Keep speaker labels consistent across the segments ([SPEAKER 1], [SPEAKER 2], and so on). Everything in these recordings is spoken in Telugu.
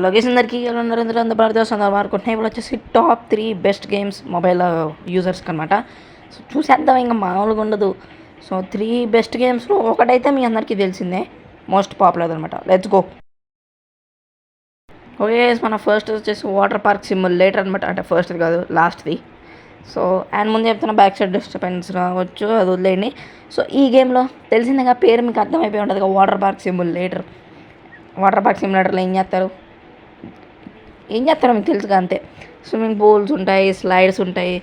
[SPEAKER 1] లొకేషన్ అందరికీ ఎలా ఉన్నారు? అందరూ భారతదేశం అనుకుంటున్నాయి. ఇప్పుడు వచ్చేసి టాప్ 3 బెస్ట్ గేమ్స్ మొబైల్ యూజర్స్కి అనమాట. సో చూసేద్దాం, ఇంకా మామూలుగా ఉండదు. సో 3 బెస్ట్ గేమ్స్లో ఒకటైతే మీ అందరికీ తెలిసిందే, మోస్ట్ పాపులర్ అనమాట. Let's go. ఓకే, మన ఫస్ట్ వచ్చేసి వాటర్ పార్క్ సిమ్యులేటర్ అనమాట. అంటే ఫస్ట్ది కాదు, లాస్ట్ది. సో అండ్ ముందు చెప్తున్న బ్యాక్ సైడ్ డిస్టర్బెన్స్ రావచ్చు, అది వదిలేయండి. సో ఈ గేమ్లో తెలిసిందిగా పేరు మీకు అర్థమైపోయి ఉంటుంది, water park simulator. Water park సిమ్యులేటర్లో ఏం చేస్తారో మీకు తెలుసుగా, అంతే. స్విమ్మింగ్ పూల్స్ ఉంటాయి, స్లైడ్స్ ఉంటాయి,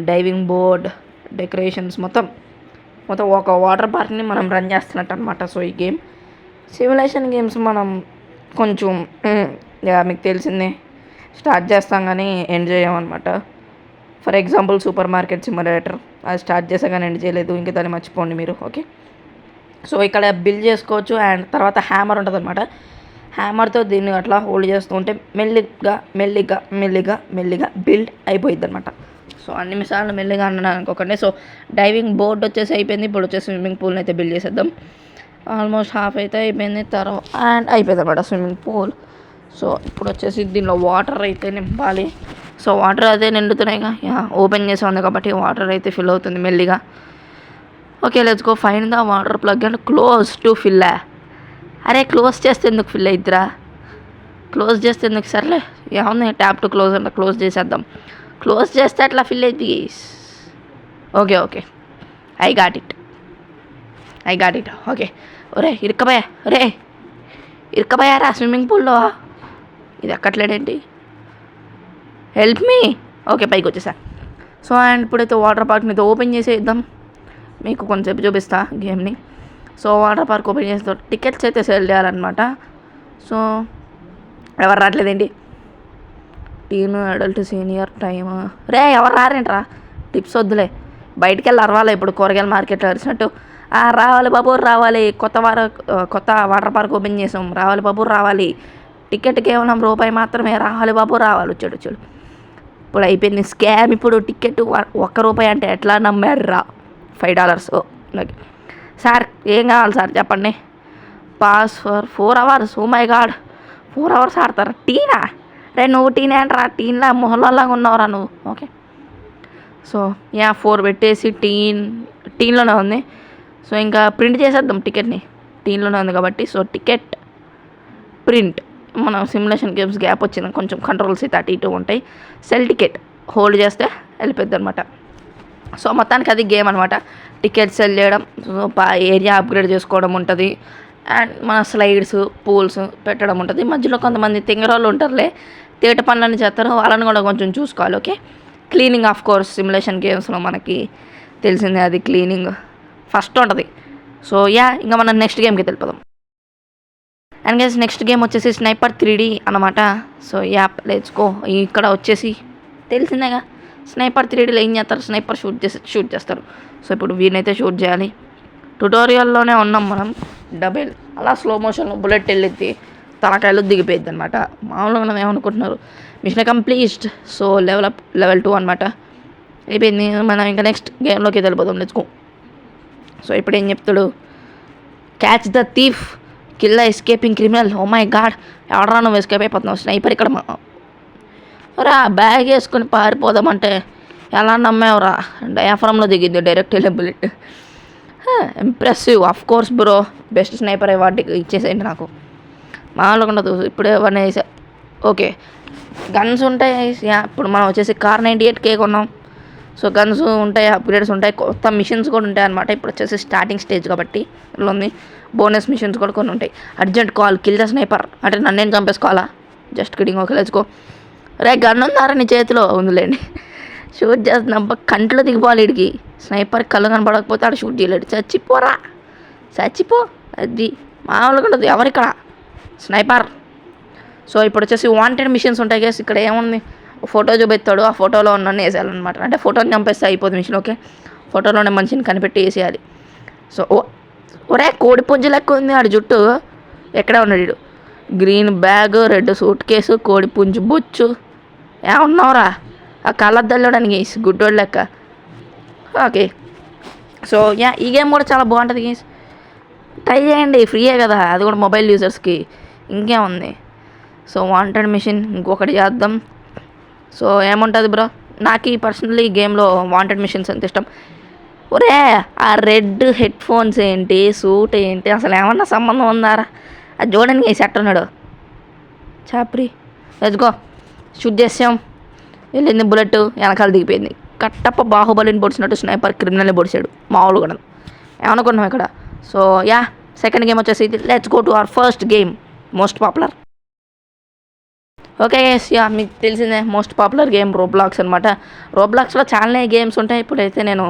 [SPEAKER 1] డైవింగ్ బోర్డ్, డెకరేషన్స్, మొత్తం ఒక వాటర్ పార్క్ని మనం రన్ చేస్తున్నట్టు అనమాట. సో ఈ గేమ్ సిమ్యులేషన్ గేమ్స్ మనం కొంచెం మీకు తెలిసిందే, స్టార్ట్ చేస్తాం కానీ ఎండ్ చేయమన్నమాట. For example supermarket simulator, అది స్టార్ట్ చేసా కానీ ఎండ్ చేయలేదు, ఇంకా దాన్ని మర్చిపోండి మీరు. ఓకే, సో ఇక్కడ బిల్డ్ చేసుకోవచ్చు. అండ్ తర్వాత హ్యామర్ ఉంటుంది అనమాట. హ్యామర్తో దీన్ని అట్లా హోల్డ్ చేస్తూ ఉంటే మెల్లిగా బిల్డ్ అయిపోయింది అనమాట. సో అన్ని మిసార్లు మెల్లిగా అన్నాను అనుకోకండి. సో డైవింగ్ బోర్డ్ వచ్చేసి అయిపోయింది. ఇప్పుడు వచ్చేసి స్విమ్మింగ్ పూల్ని అయితే బిల్డ్ చేసేద్దాం. ఆల్మోస్ట్ హాఫ్ అయితే అయిపోయింది. తర్వాత అండ్ అయిపోయింది అనమాట స్విమ్మింగ్ పూల్. సో ఇప్పుడు వచ్చేసి దీనిలో వాటర్ అయితే నింపాలి. సో వాటర్ అయితే నిండుతున్నాయిగా, ఓపెన్ చేసి ఉంది కాబట్టి వాటర్ అయితే ఫిల్ అవుతుంది మెల్లిగా. Okay, let's go find the water plug and close to fill. అరే క్లోజ్ చేస్తే ఎందుకు ఫిల్ అయిద్దిరా, క్లోజ్ చేస్తే ఎందుకు? సర్లే, ఏముంది, ట్యాప్ టు క్లోజ్ అంటే క్లోజ్ చేసేద్దాం. క్లోజ్ చేస్తే అట్లా ఫిల్ అయింది. Okay, I got it. Okay, ఇరుక్కబోయారా స్విమ్మింగ్ పూల్లో? ఇది ఎక్కట్లేడేంటి? Help me. ఓకే, పైకి వచ్చేసా. సో అండ్ ఇప్పుడైతే వాటర్ పార్క్ని అయితే ఓపెన్ చేసేద్దాం. మీకు కొంచెంసేపు చూపిస్తా గేమ్ని. సో వాటర్ పార్క్ ఓపెన్ చేస్తే టికెట్స్ అయితే సేల్ చేయాలన్నమాట. సో ఎవరు రావట్లేదేంటి? టీన్, అడల్ట్, సీనియర్, టైమ్. ఎవరు రారేంట్రా? టిప్స్ వద్దులే, బయటికి వెళ్ళి అరవాలి. ఇప్పుడు కూరగాయల మార్కెట్లో అరిచినట్టు రావాలి బాబు రావాలి, కొత్త వాటర్ పార్క్ ఓపెన్ చేసాం, రావాలి బాబు రావాలి. టికెట్ కేవలం రూపాయి మాత్రమే, రావాలి బాబు రావాలి. వచ్చాడు. ఇప్పుడు అయిపోయింది స్కామ్. ఇప్పుడు టికెట్ ₹1 అంటే ఎట్లా నమ్మారు రా? $5. ఓకే సార్, ఏం కావాలి సార్ చెప్పండి. Pass for 4 hours. Oh my God, 4 hours ఆడతారా? టీనా? నువ్వు టీనే అంటారా? టీన్లా మొహల్లాగా ఉన్నావురా నువ్వు. ఓకే, సో 4 పెట్టేసి టీన్లోనే ఉంది. సో ఇంకా ప్రింట్ చేసేద్దాం టికెట్ని. టీన్లోనే ఉంది కాబట్టి సో టికెట్ ప్రింట్. మనం సిమ్యులేషన్ గేమ్స్ గ్యాప్ వచ్చింది, కొంచెం కంట్రోల్స్ అయితే అటు ఇటు ఉంటాయి. సెల్ టికెట్ హోల్డ్ చేస్తే వెళ్ళిపోద్ది అనమాట. సో మొత్తానికి అది గేమ్ అనమాట. టికెట్ సెల్ చేయడం, సో ఏరియా అప్గ్రేడ్ చేసుకోవడం ఉంటుంది. అండ్ మన స్లైడ్స్, పూల్స్ పెట్టడం ఉంటుంది. మధ్యలో కొంతమంది తింగరోళ్ళు ఉంటారులే, తేట పనులన్నీ చేస్తారు, వాళ్ళని కూడా కొంచెం చూసుకోవాలి. Okay, cleaning of course simulation గేమ్స్లో మనకి తెలిసిందే, అది క్లీనింగ్ ఫస్ట్ ఉంటుంది. సో ఇంకా మనం నెక్స్ట్ గేమ్కి వెళ్ళిపోదాం. అండ్ గైస్ నెక్స్ట్ గేమ్ వచ్చేసి స్నైపర్ 3D అనమాట. So let's go. ఇక్కడ వచ్చేసి తెలిసిందేగా, స్నైపర్ 3Dలో ఏం చేస్తారు? స్నైపర్ షూట్ చేస్తారు. సో ఇప్పుడు వీరినైతే షూట్ చేయాలి. ట్యుటోరియల్లోనే ఉన్నాం మనం. డబుల్ అలా స్లో మోషన్లో బుల్లెట్ వెళ్ళిద్ది, తలకాయలు దిగిపోయిద్ది అనమాట. మామూలుగా మనం ఏమనుకుంటున్నారు, మిషన్ కంప్లీట్. సో లెవెల్ 2 అనమాట అయిపోయింది. మనం ఇంకా నెక్స్ట్ గేమ్లోకి వెళ్ళిపోదాం. Let's go. సో ఇప్పుడు ఏం చెప్తాడు? Catch the thief, kill the escaping criminal. Oh my God, ఎవడరా నువ్వు ఎస్కేప్ అయిపోతున్నావు? స్నైపర్ ఇక్కడ రా, బ్యాగ్ వేసుకొని పారిపోదామంటే ఎలా నమ్మేవరా? డయాఫ్రమ్లో దిగింది డైరెక్ట్ వెళ్ళే bullet. Impressive. Of course bro, best sniper award ఇచ్చేసేయండి నాకు, మామూలుగా ఉండదు. ఇప్పుడే వన్ వేసా. ఓకే, గన్స్ ఉంటాయి. ఇప్పుడు మనం వచ్చేసి కార్ 98K కొన్నాం. సో గన్స్ ఉంటాయి, అప్గ్రేడ్స్ ఉంటాయి, కొత్త మిషన్స్ కూడా ఉంటాయి అనమాట. ఇప్పుడు వచ్చేసి స్టార్టింగ్ స్టేజ్ కాబట్టి ఇలా ఉంది. బోనస్ మిషన్స్ కూడా కొన్ని ఉంటాయి. Urgent call, kill the sniper అంటే నన్నేం చంపేసుకోవాలా? Just kidding. Okay let's go. Gun ఉందారా నీ చేతిలో? ఉందిలేండి. షూట్ చేస్తున్నాం, కంట్లో దిగిపోవాలి. వీడికి స్నైపర్ కళ్ళు కనపడకపోతే ఆడ షూట్ చేయలేడు. చచ్చిపో. అది మామూలుగా ఉండదు. ఎవరిక్కడ స్నైపర్? సో ఇప్పుడు వచ్చేసి వాంటెడ్ మిషన్స్ ఉంటాయి గేస్. ఇక్కడ ఏముంది, ఫోటో చూపెత్తాడు, ఆ ఫోటోలో ఉన్న వేసేయాలన్నమాట. అంటే ఫోటోని చంపేస్తే అయిపోతుంది మిషన్. ఓకే, ఫోటోలోనే మనిషిని కనిపెట్టి వేసేయాలి. సో కోడి పుంజు లెక్క ఉంది ఆడి జుట్టు. ఎక్కడే ఉన్నాడు వీడు? Green bag, red suit case, కోడి పుంజు బొచ్చు. ఏమన్నావురా? ఆ కళ్ళద్దల్లడానికి గుడ్డోడు లెక్క. ఓకే, సో ఈ గేమ్ కూడా చాలా బాగుంటుంది ట్రై చేయండి, ఫ్రీయే కదా, అది కూడా మొబైల్ యూజర్స్కి. ఇంకేముంది, సో వాంటెడ్ మిషన్ ఇంకొకటి చేద్దాం. సో ఏముంటుంది బ్రో, నాకు ఈ పర్సనల్లీ ఈ గేమ్లో వాంటెడ్ మిషన్స్ ఎంత ఇష్టం. ఒరే ఆ రెడ్ హెడ్ ఫోన్స్ ఏంటి, సూట్ ఏంటి, అసలు ఏమన్నా సంబంధం ఉందారా? అది చూడడానికి ఈ సెట్ ఉన్నాడు చాప్రి. లెట్స్ షూట్ చేసాం, వెళ్ళింది బుల్లెట్ వెనకాల దిగిపోయింది. కట్టప్ప బాహుబలిని పొడిచినట్టు స్నైపర్ క్రిమినల్ని పొడిచాడు, మామూలుగా కూడా ఏమనుకున్నాం ఇక్కడ. సో యా, సెకండ్ గేమ్ వచ్చేసి let's go to our first game, most popular. Okay guys, yeah మీకు తెలిసిందే మోస్ట్ పాపులర్ గేమ్ రోబ్లాక్స్ అనమాట. రోబ్లాక్స్లో చాలానే గేమ్స్ ఉంటాయి. ఇప్పుడైతే నేను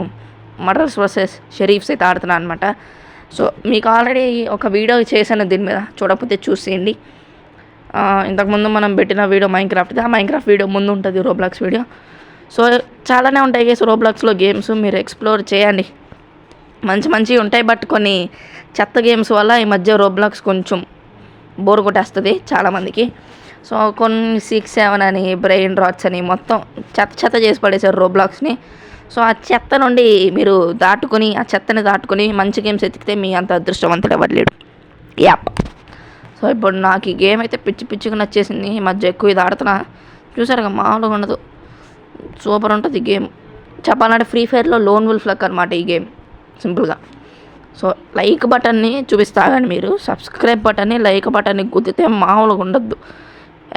[SPEAKER 1] మర్డర్స్ వర్సెస్ షరీఫ్స్ అయితే ఆడుతున్నాను అనమాట. సో మీకు ఆల్రెడీ ఒక వీడియో చేశాను దీని మీద, చూడకపోతే చూసేయండి. ఇంతకుముందు మనం పెట్టిన వీడియో మైన్క్రాఫ్ట్ది, ఆ మైన్క్రాఫ్ట్ వీడియో ముందు ఉంటుంది రోబ్లాక్స్ వీడియో. సో చాలానే ఉంటాయి గైస్ రోబ్లాక్స్లో గేమ్స్, మీరు ఎక్స్ప్లోర్ చేయండి, మంచి మంచివి ఉంటాయి. బట్ కొన్ని చెత్త గేమ్స్ వల్ల ఈ మధ్య రోబ్లాక్స్ కొంచెం బోర్ కొట్టేస్తుంది చాలామందికి. సో కొన్ని 6-7 అని, బ్రెయిన్ రాట్స్ అని మొత్తం చెత్త చేసి పడేశారు రోబ్లాక్స్ని. సో ఆ చెత్త నుండి మీరు దాటుకుని, ఆ చెత్తని దాటుకుని మంచి గేమ్స్ ఎతికితే మీ అంత అదృష్టవంతుడు ఎవరు యాప్. సో ఇప్పుడు నాకు ఈ గేమ్ అయితే పిచ్చిగా నచ్చేసింది. ఈ మధ్య ఎక్కువ ఇది ఆడుతున్నా, చూసారుగా మామూలుగా ఉండదు, సూపర్ ఉంటుంది ఈ గేమ్. చెప్పాలంటే ఫ్రీ ఫైర్లో లోన్ వుల్ఫ్ లక్ అనమాట ఈ గేమ్ సింపుల్గా. సో లైక్ బటన్ని చూపిస్తా కానీ మీరు సబ్స్క్రైబ్ బటన్ని, లైక్ బటన్ని గుద్దితే మామూలుగా ఉండద్దు.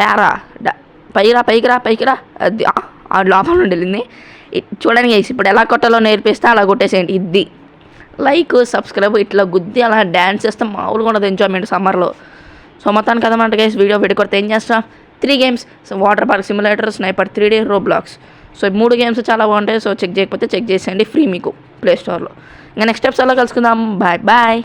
[SPEAKER 1] యారా పైకి రా అది ఆ లోపల నుండి వెళ్ళింది. చూడండి గైస్, ఇప్పుడు ఎలా కొట్టాలో నేర్పిస్తే అలా కొట్టేసేయండి. ఇది లైక్ సబ్స్క్రైబ్ ఇట్లా గుద్ది అలా డ్యాన్స్ చేస్తే మామూలుగా ఉండదు ఎంజాయ్మెంట్ సమ్మర్లో. సో మొత్తానికి కదమంటే గైస్, వీడియో కొడితే ఏం చేస్తాం, 3 games, so water park simulator, sniper 3D, Roblox. So 3 games చాలా బాగుంటాయి. సో చెక్ చేయకపోతే చెక్ చేసేయండి, ఫ్రీ మీకు ప్లే స్టోర్లో. ఇంకా నెక్స్ట్ ఎపిసోడ్లో కలుసుకుందాం. బాయ్.